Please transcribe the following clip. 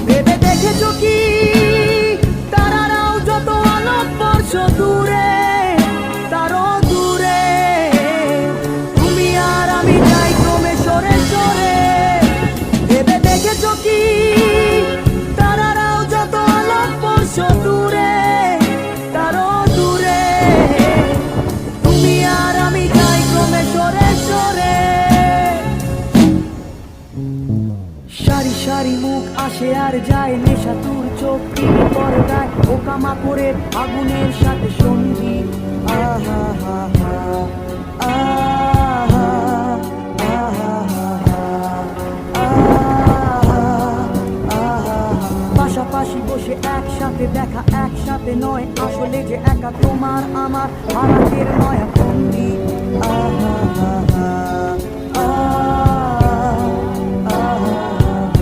ভেবে দেখেছো কি তারারাও যত আলোক বর্ষ দূরে, তারও দূরে তুমি আর আমি যাই ক্রমে সরে সরে। ভেবে দেখেছো কি তারারাও যত আলোক বর্ষ দূরে, তারও দূরে তুমি আর আমি যাই ক্রমে সরে সরে। সারি সারি মুখ আসে আর যায়, নেশা তুর চোখ টিভি পর্দায় ওকামা করে আগুনের সাথে সন্ধি। আহা হা হা আহা আহা আহা। পাশাপাশি বসে একসাথে দেখা, একসাথে নয় আসলে যে একা তোমার আমার হারাতের নয়া বন্দি। আহা হা হা